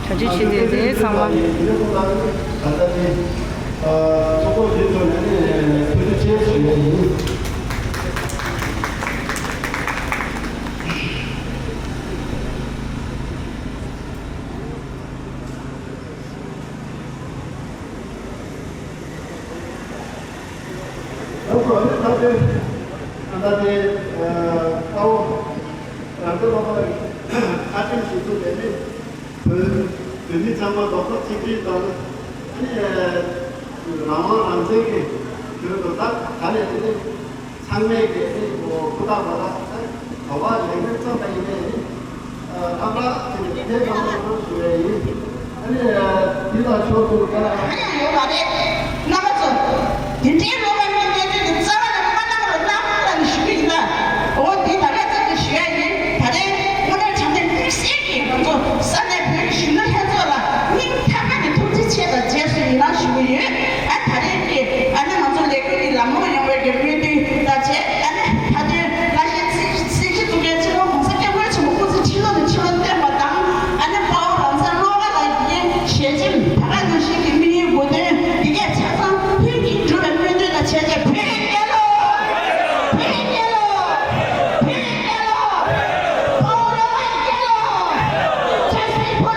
자주 지내지 상황. Just people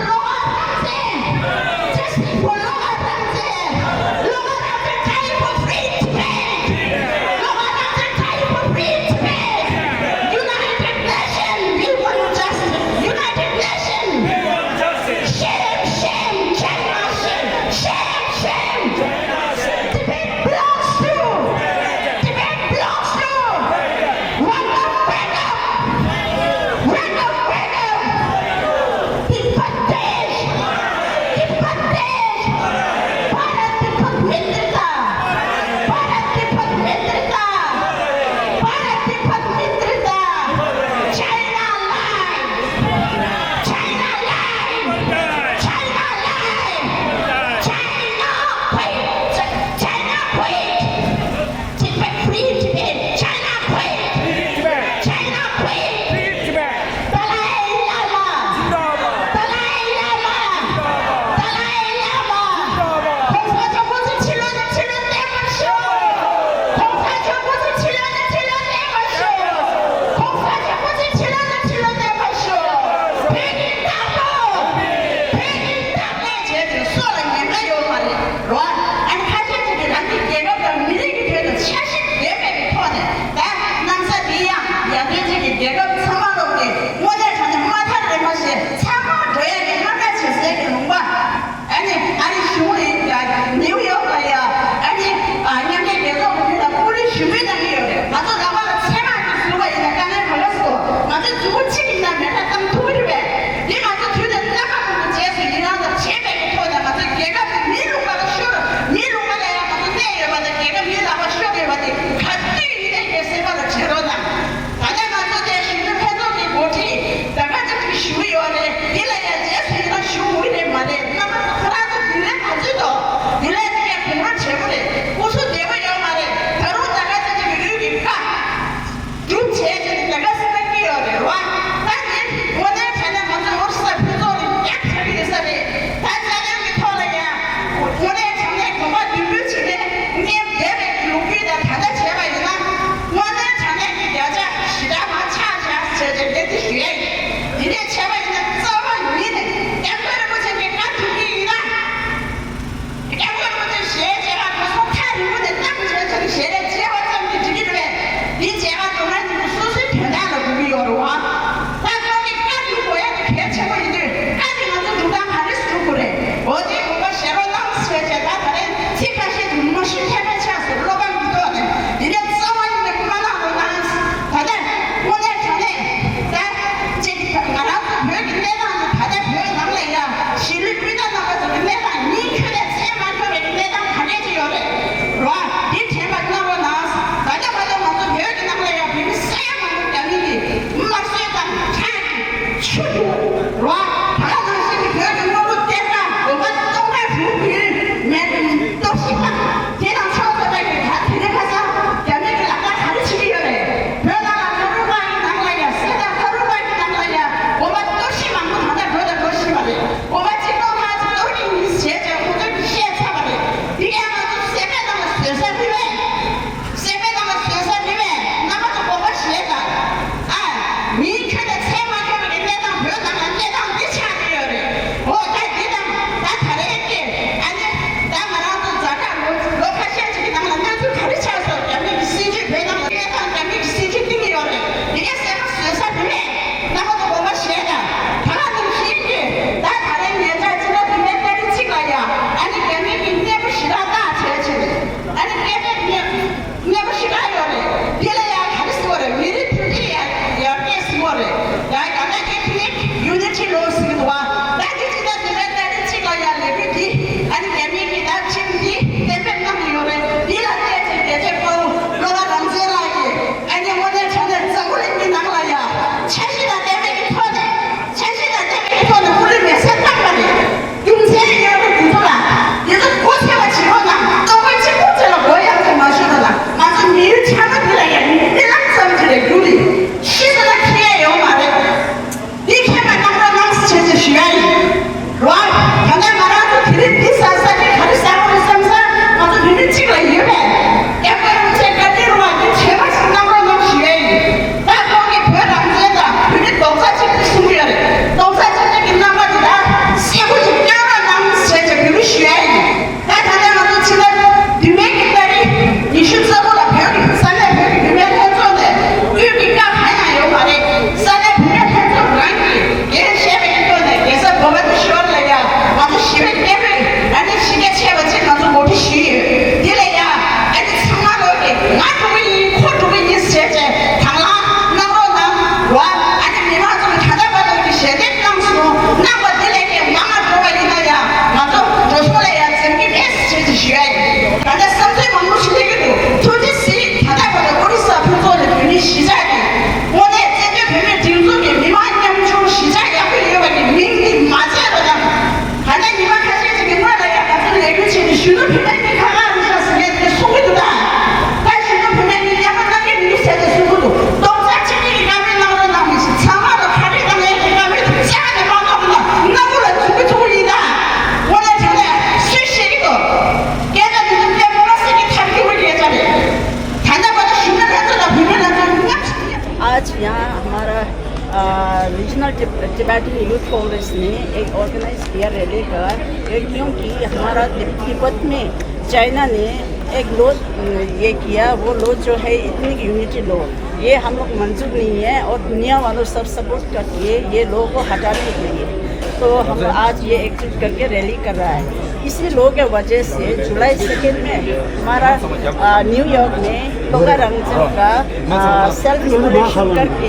party youth Congress ने एक organise किया रैली का, क्योंकि हमारा तिब्बत में चाइना ने एक लॉ ये किया, वो लॉ जो है इतनी यूनिटी लॉ, ये हम लोग मंजूर नहीं है और दुनिया वालों सब सपोर्ट करती है ये लॉ को हटाने के लिए। तो हम आज ये एक्टिव करके रैली कर रहा है। इसी लॉ के वजह से जुलाई 2 में हमारा न्यूयॉर्क में लोगारंजन का सेल्फ इमोलेशन करके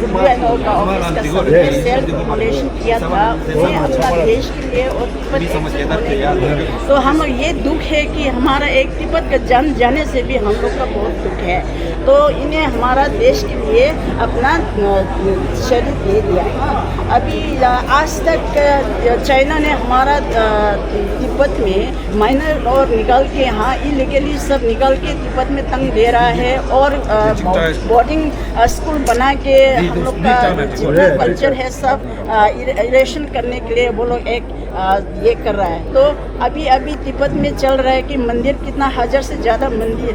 यूएनओ का ऑफिस का सबने सेल्फ इमोलेशन किया था, उसने अपना देश के लिए और तिब्बत होने के लिए। तो हम ये दुख है कि हमारा एक तिब्बत का जान जाने से भी हम लोग का बहुत दुख है। तो इन्हें हमारा देश के लिए अपना शरीर दे दिया। अभी आज तक चाइना ने हमारा तिब्बत में माइनर और निकाल के यहाँ इलीगली सब निकाल के तिब्बत में तंग दे रहा है और बोर्डिंग स्कूल बना के हम लोग का जितना कल्चर है सब इरेशन करने के लिए वो लोग एक ये कर रहा है। तो अभी अभी तिब्बत में चल रहा है कि मंदिर कितना 1000 से ज़्यादा मंदिर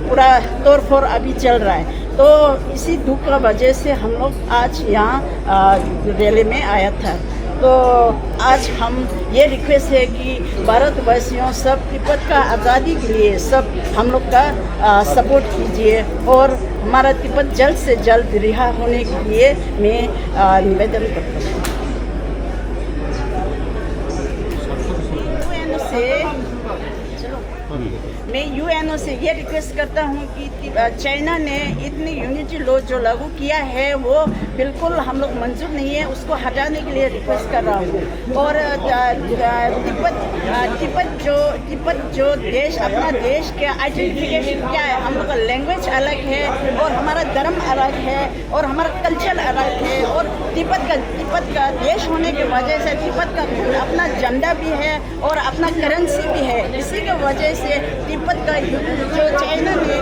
पूरा तोड़ फोड़ अभी चल रहा है। तो इसी दुख का वजह से हम लोग आज यहाँ रैली में आया था। तो आज हम ये रिक्वेस्ट है कि भारतवासियों सब तिब्बत का आज़ादी के लिए सब हम लोग का सपोर्ट कीजिए और हमारा तिब्बत जल्द से जल्द रिहा होने के लिए मैं निवेदन करता हूँ। मैं यूएनओ से ये रिक्वेस्ट करता हूँ कि चाइना ने इतनी यूनिटी लॉ जो लागू किया है वो बिल्कुल हम लोग मंजूर नहीं है, उसको हटाने के लिए रिक्वेस्ट कर रहा हूँ। और तिब्बत जो देश अपना देश के आइडेंटिफिकेशन क्या है, हम लोग का लैंग्वेज अलग है और हमारा धर्म अलग है और हमारा कल्चर अलग है और तिब्बत का देश होने की वजह से तिब्बत का अपना झंडा भी है और अपना करेंसी भी है। इसी के वजह से तिब्बत का जो चाइना ने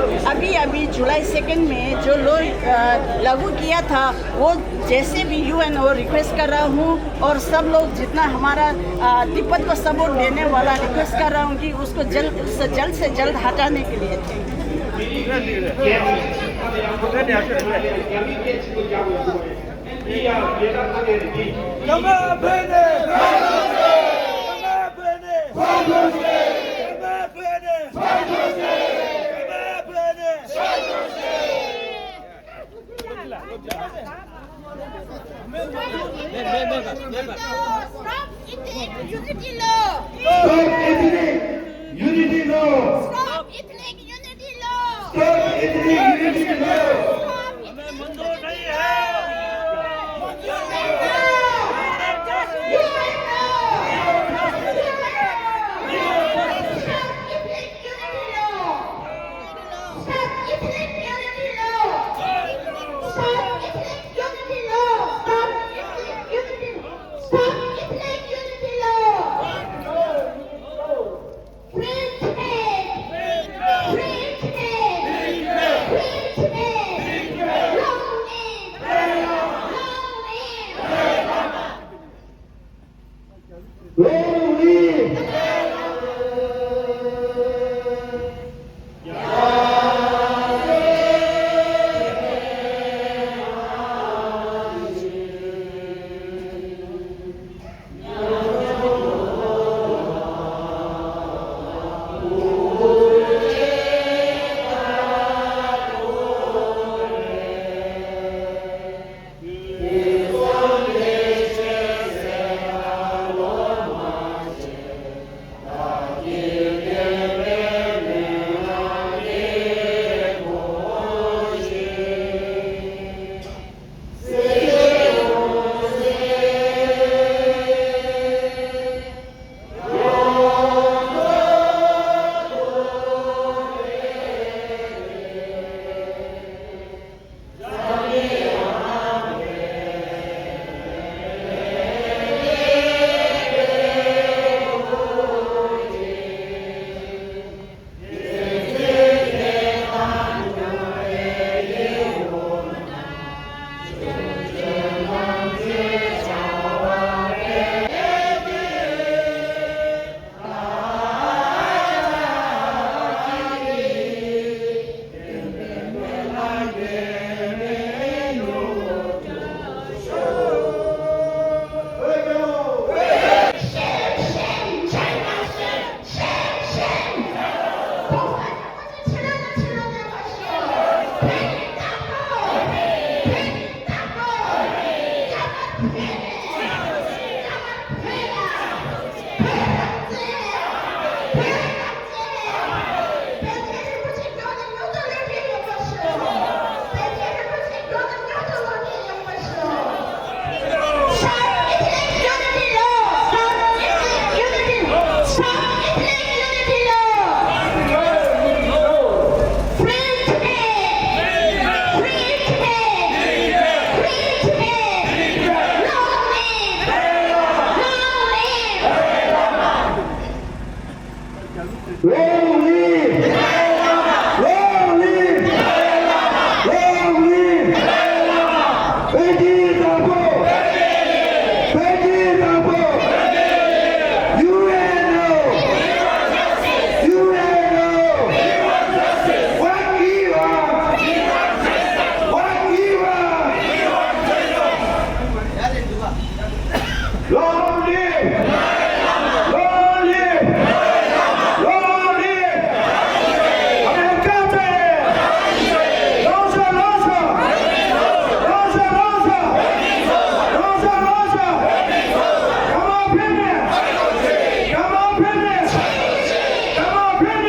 अभी जुलाई 2 में जो लॉ लागू किया था वो जैसे भी यूएनओ रिक्वेस्ट कर रहा हूँ और सब लोग जितना हमारा तिब्बत को सपोर्ट देने वाला रिक्वेस्ट कर रहा हूँ कि उसको जल्द से जल्द हटाने के लिए Unity law! Unity law! Stop ethnic unity law! Stop ethnic unity law! हमें मंजूर नहीं है। Long live! Long live! Long live! Beijing Dabo! Beijing Dabo! UNO! UNO! What we want! What we want! Long live! Long live! Long live! Americate! Lanza, lanza! Lanza, lanza! Lanza, lanza! Come on, Phoenix! Come on, Phoenix! Come on, Phoenix!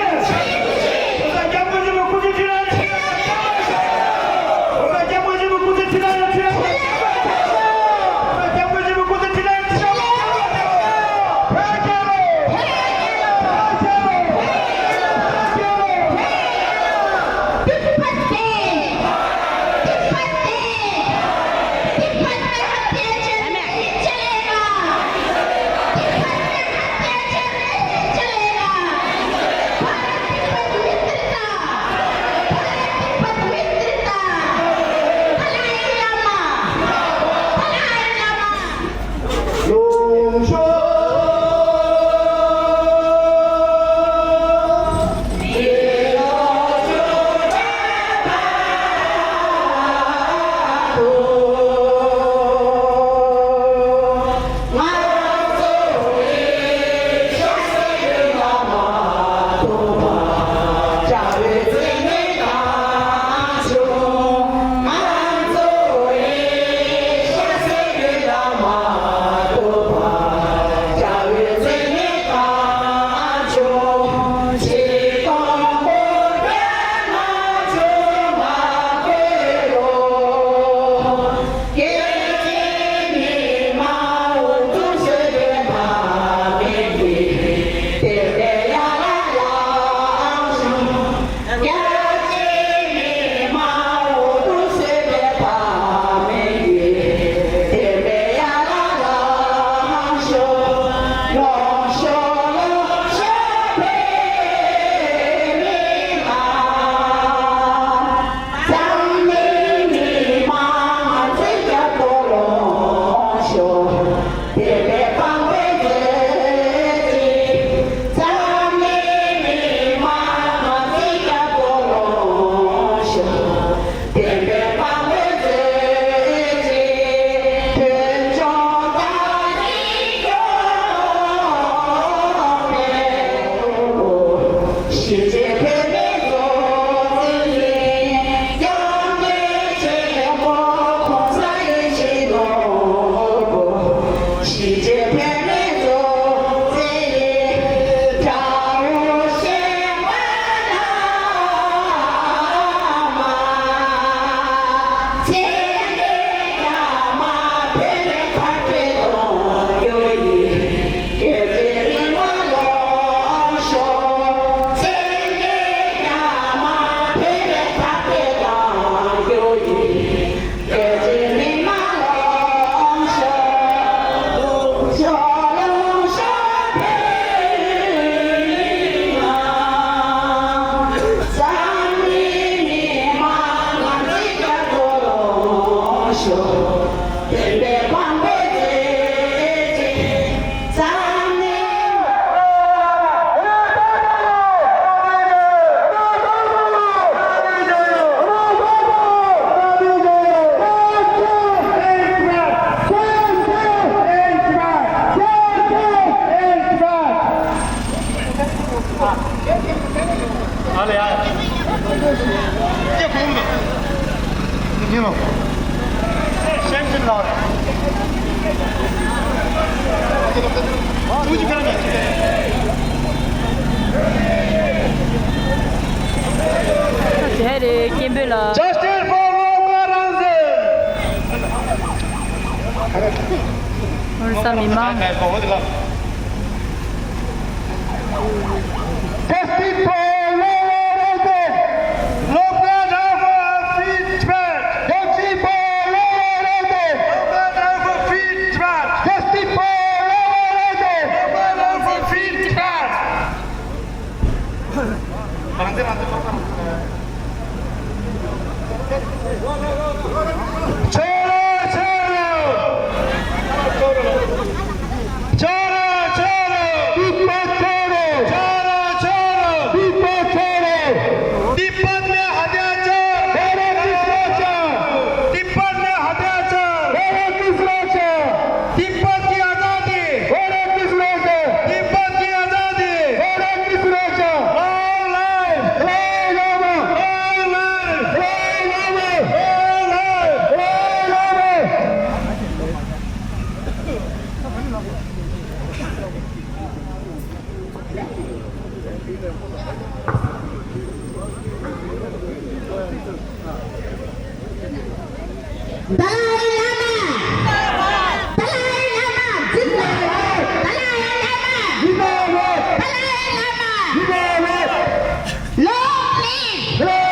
Allez, Kimbella. Justice for Lokaranze! On le mima. Justice for Lokaranze! Lokaranze feedback! Justice for Lokaranze! Lokaranze feedback! Justice for Lokaranze! Lokaranze feedback! Dalai Lama Zindabad. Dalai Lama Dalai Lama. Long live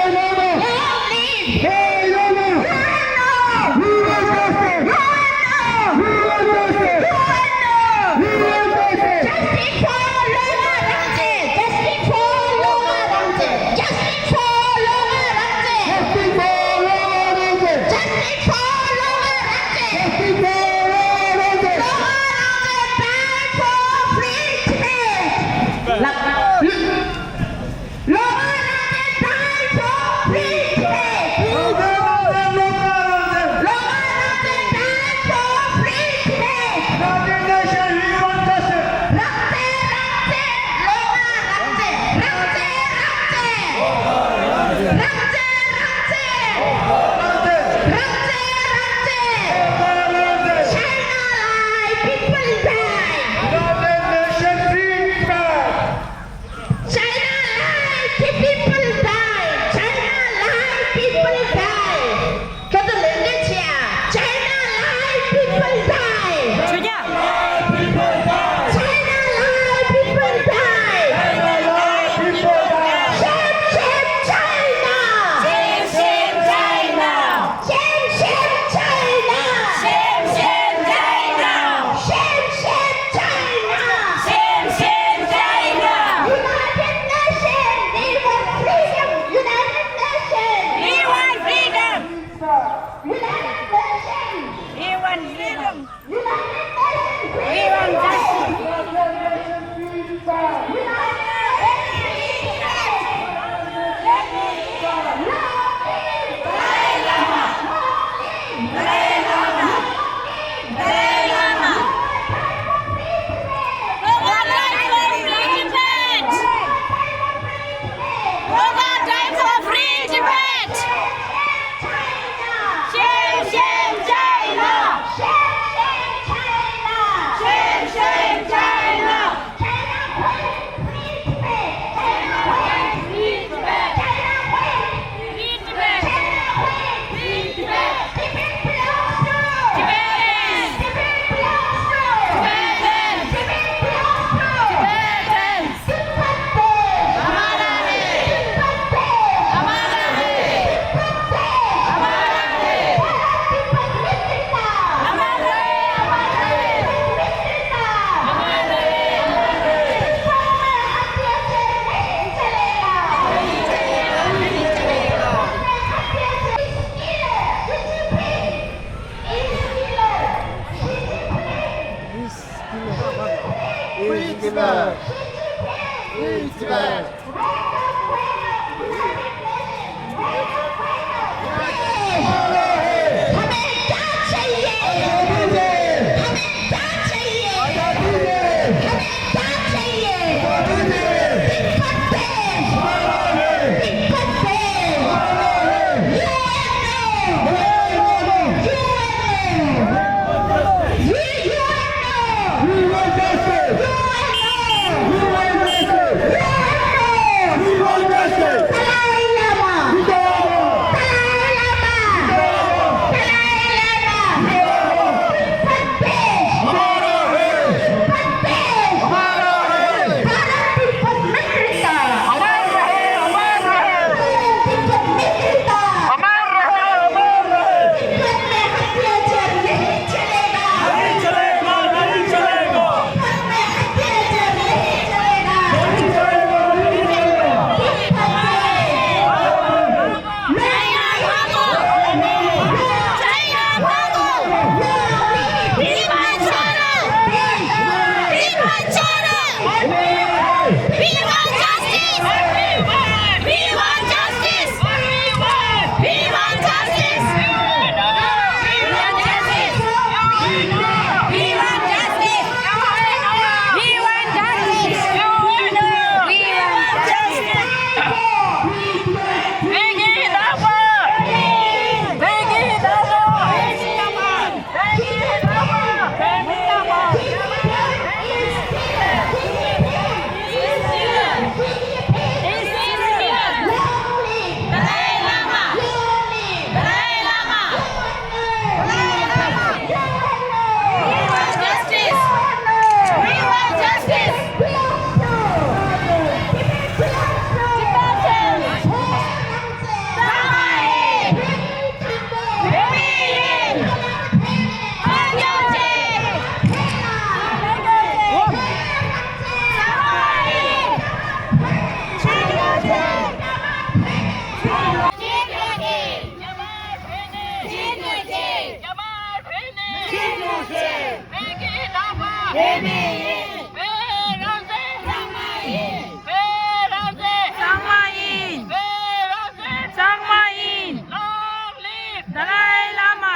Dalai Lama.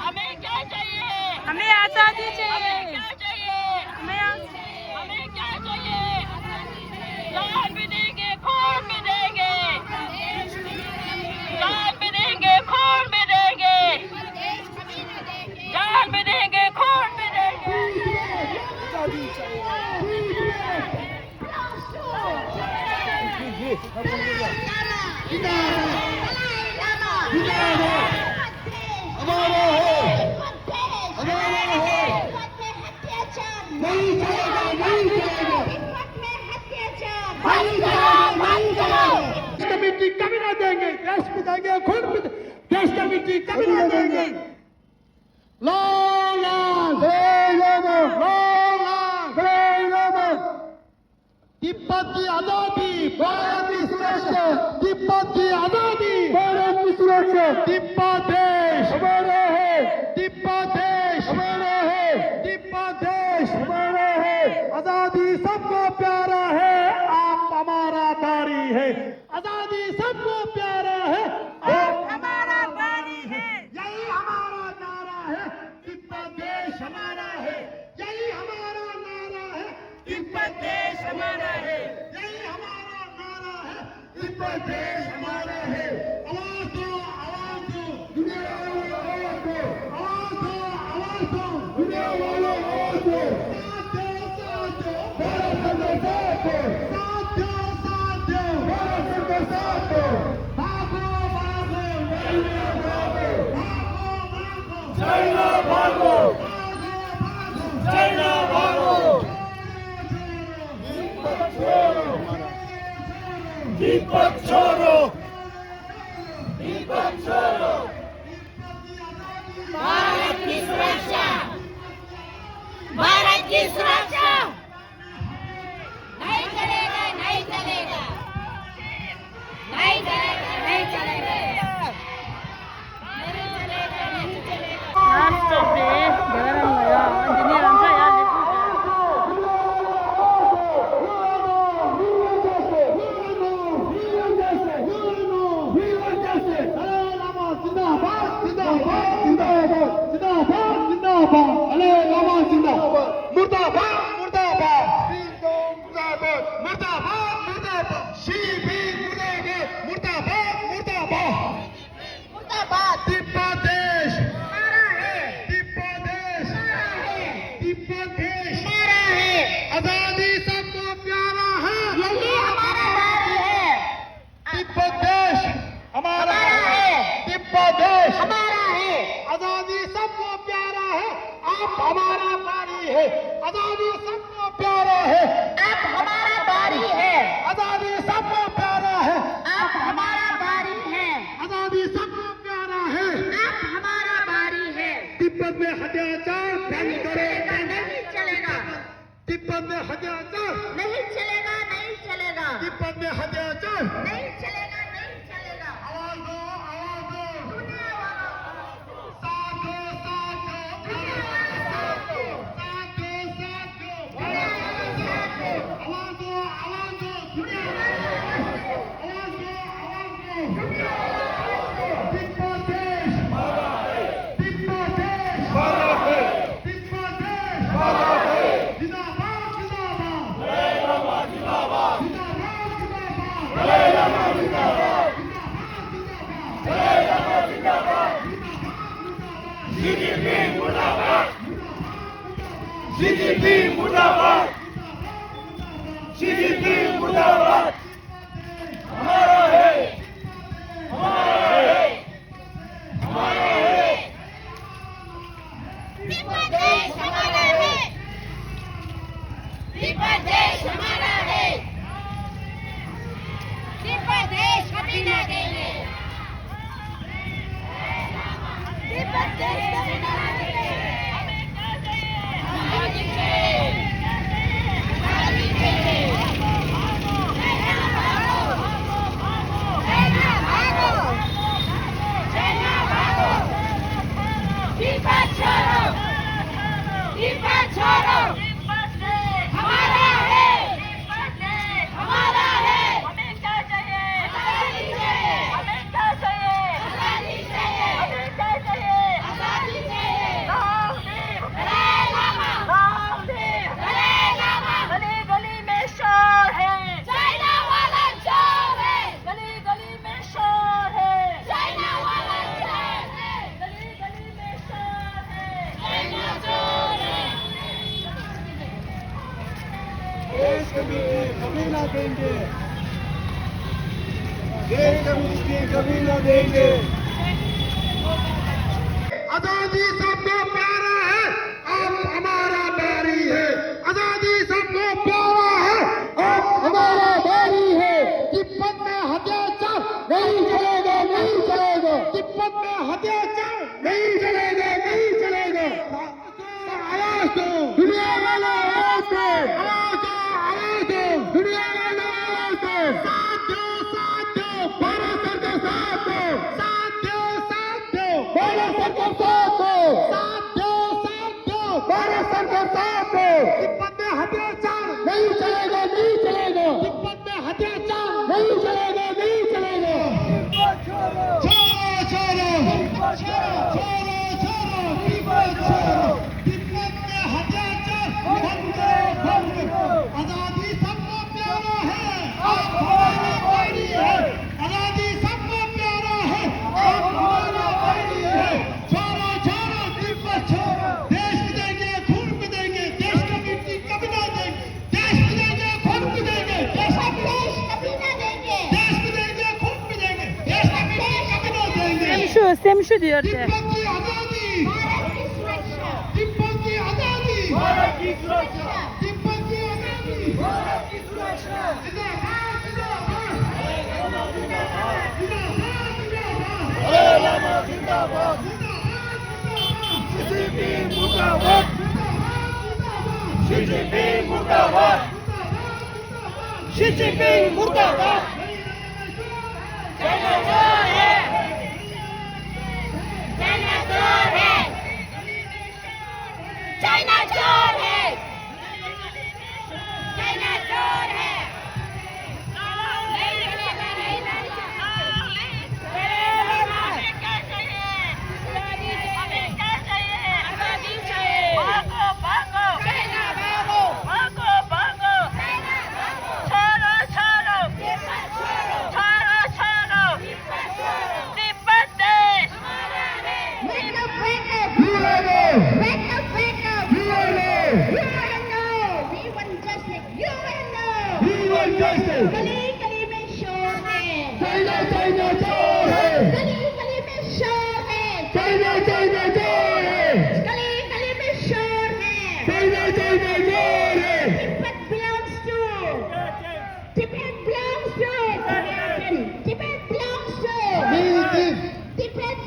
हमें क्या चाहिए? हमें आजादी चाहिए। क्या चाहिए? हमें क्या चाहिए? जान भी देंगे, खून भी देंगे। जान भी देंगे, खून भी देंगे। जान भी देंगे, खून भी देंगे। कमेटी कभी ना देंगे, देश भी देंगे, खून भी देश कमेटी कभी ना देंगे। तिब्बत की आजादी, भारत की सुरक्षा। तिब्बत की आजादी, भारत की सुरक्षा। तिब्बत देश हमारा है। तिब्बत देश हमारा है। तिब्बत देश हमारा है। आजादी सबको प्यारा है, आप हमारा बारी है। आजादी सबको प्यारा है, आप हमारा बारी है। यही हमारा नारा है, तिब्बत देश हमारा है। यही हमारा नारा है, तिब्बत देश हमारा है। यही हमारा नारा है, तिब्बत देश हमारा है। आवाज दो, आवाज दो, दुनिया वालों आवाज दो। आवाज दो, आवाज दो, दुनिया वालों आवाज दो। साथ दो, भारत का साथ दो। साथ दो, साथ दो, भारत का साथ दो। भागो, भागो, चाइना भागो। चाइना भागो। दीपक छोड़ो। दीपक छोड़ो। भारत की सुरक्षा, भारत की सुरक्षा नहीं चलेगा, नहीं चलेगा, नहीं चलेगा, नहीं चलेगा, नहीं चलेगा, नहीं चलेगा। Non-stop deh, jangan ya. Jadi rangka ya मुर्दाबाद। तिब्बत देश हमारा है। तिब्बत देश हमारा है। तिब्बत देश हमारा है। आजादी सबको प्यारा है, यही हमारा बारी है। तिब्बत देश हमारा है। तिब्बत देश हमारा है। आजादी सबको प्यारा है, आप हमारा बारी है। आजादी सबको प्यारा है, अब हमारा बारी है। आजादी सबको प्यारा है। अब हमारा बारी है। आजादी सबको प्यारा है। अब हमारा बारी है। तिब्बत में अत्याचार बंद करो। नहीं चलेगा, तिब्बत में अत्याचार, नहीं चलेगा, नहीं चलेगा, तिब्बत में अत्याचार। नहीं चलेगा, नहीं चलेगा। आवाज दो, आवाज दो। दुनिया वालों, साथ दो, साथ दो। दुनिया वालों साथ दो। साथ दो, साथ दो। दुनिया वालों साथ दो। आवाज दो, आवाज दो। दुनिया वालों साथ दो। आवाज दो, आवाज दो। दुनिया वालों साथ दो। तिब्बत देश हमारा है। तिब्बत देश हमारा है। तिब्बत देश हमारा है। जिंदाबाद, जिंदाबाद। जय रामा जिंदाबाद। जिंदाबाद, जिंदाबाद। जय रामा जिंदाबाद। जिंदाबाद, जिंदाबाद। जय रामा जिंदाबाद। जीडीपी मुर्दाबाद। जीडीपी मुर्दाबाद। जीडीपी मुर्दाबाद। हमारा है, हमारा है, हमारा है। तिब्बत देश हमारा है। तिब्बत देश हमारा है। तिब्बत देश कभी ना देंगे। तिब्बत देश कभी ना देंगे। आजादी चाहिए, आजादी चाहिए। चाइना भागो, चाइना भागो, चाइना भागो। तिब्बत छोड़ो, तिब्बत छोड़ो, तिब्बत देश हमारा है, तिब्बत देश हमारा है। हमें क्या चाहिए? आजादी चाहिए। हमें क्या चाहिए? आजादी चाहिए। हमें क्या चाहिए? आजादी चाहिए। रामदेव दलाई लामा, रामदेव दलाई लामा। गली गली में शोर है, चाइना वाला चोर है। गली गली में शोर है, चाइना वाला चोर है। गली गली में शोर है, चाइना चोर है। देश कभी न देंगे, देश कभी न देंगे। आजादी सबको प्यारा है, अब हमारा बारी है। आजादी सबको प्यारा है, अब हमारा बारी है। तिब्बत में अत्याचार नहीं चलेगा, नहीं चलेगा। तिब्बत में अत्याचार नहीं चलेगा, नहीं चलेगा। आवाज दो दुनिया वाला, आवाज दो, आवाज दो, आवाज दो दुनिया वाला, आवाज दो। साथ दो, साथ दो, भारत सरकार साथ दो, साथ दो, साथ दो, भारत सरकार साथ दो, साथ दो, साथ दो, भारत सरकार साथ दो। तिब्बत में अत्याचार नहीं चलेगा, नहीं चलेगा। तिब्बत में अत्याचार नहीं चलेगा, नहीं चलेगा। छोड़ो, छोड़ो, छोड़ो, छोड़ो, तिब्बत छोड़ो। तिब्बत में अत्याचार बंद करो, बंद करो। आजादी सबको प्यारा है, अब हमारा बारी है। आजादी सबको प्यारा है, अब हमारा बारी है। छोड़ो, छोड़ो, तिब्बत छोड़ो। देश भी देंगे, खून भी देंगे, देश का मिट्टी कभी ना देंगे। देश भी देंगे, खून भी देंगे, देश का कभी ना देंगे। देश भी देंगे, खून भी देंगे, देश का मिट्टी कभी ना देंगे। Semşu diyor de. तिब्बत की आजादी, भारत की सुरक्षा, तिब्बत की आजादी, भारत की सुरक्षा, तिब्बत की आजादी, भारत की सुरक्षा। जिंदाबाद, जिंदाबाद, जिंदाबाद, जिंदाबाद, जिंदाबाद, दलाई लामा जिंदाबाद, जिंदाबाद, शी जिनपिंग मुर्दाबाद, शी जिनपिंग मुर्दाबाद, शी जिनपिंग मुर्दाबाद। चाइना चोर है, चाइना चोर है, चाइना चोर है, चाइना चोर है। नहीं चलेगा, नहीं चलेगा। हमें क्या चाहिए? हमें क्या चाहिए? आजादी चाहिए। भागो, भागो, चाइना भागो, भागो, भागो, चाइना भागो। छोड़ो, छोड़ो, तिब्बत छोड़ो, छोड़ो, छोड़ो, तिब्बत छोड़ो। तिब्बत देश हमारा है। wake up, wake up, UNO, wake up, wake up. UNO, You wanna know? We want justice. You wanna know? we want justice. गली गली में शोर है, चाइना, चाइना चोर है, गली गली में शोर है, चाइना, चाइना चोर है, गली गली में शोर है। चाइना, चाइना चोर है। Tibet belongs to, Tibet belongs to, Tibet belongs to, Tibet, Tibet,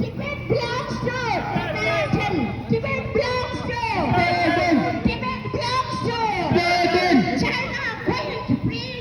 Tibet belongs to, Tibet belongs to, Tibet belongs to, Tibet, China going to free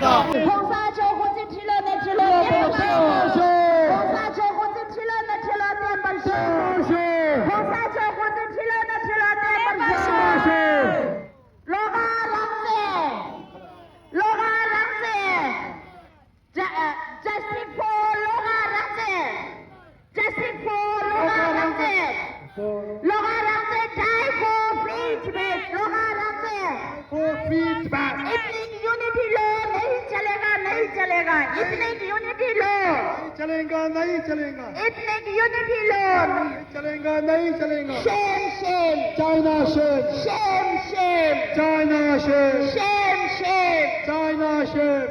红沙球胡子吃了那吃了电本手，红沙球胡子吃了那吃了电本手，红沙球胡子吃了那吃了电本手。Loga Rangse, justice for Loga Rangse, justice for Loga Rangse, Loga Rangse die for free Tibet, Loga Rangse. Ethnic unity law नहीं चलेगा नहीं चलेगा ethnic unity law चलेगा नहीं चलेगा ethnic unity law चलेगा नहीं चलेगा shame shame China shame shame shame China shame shame shame China Shem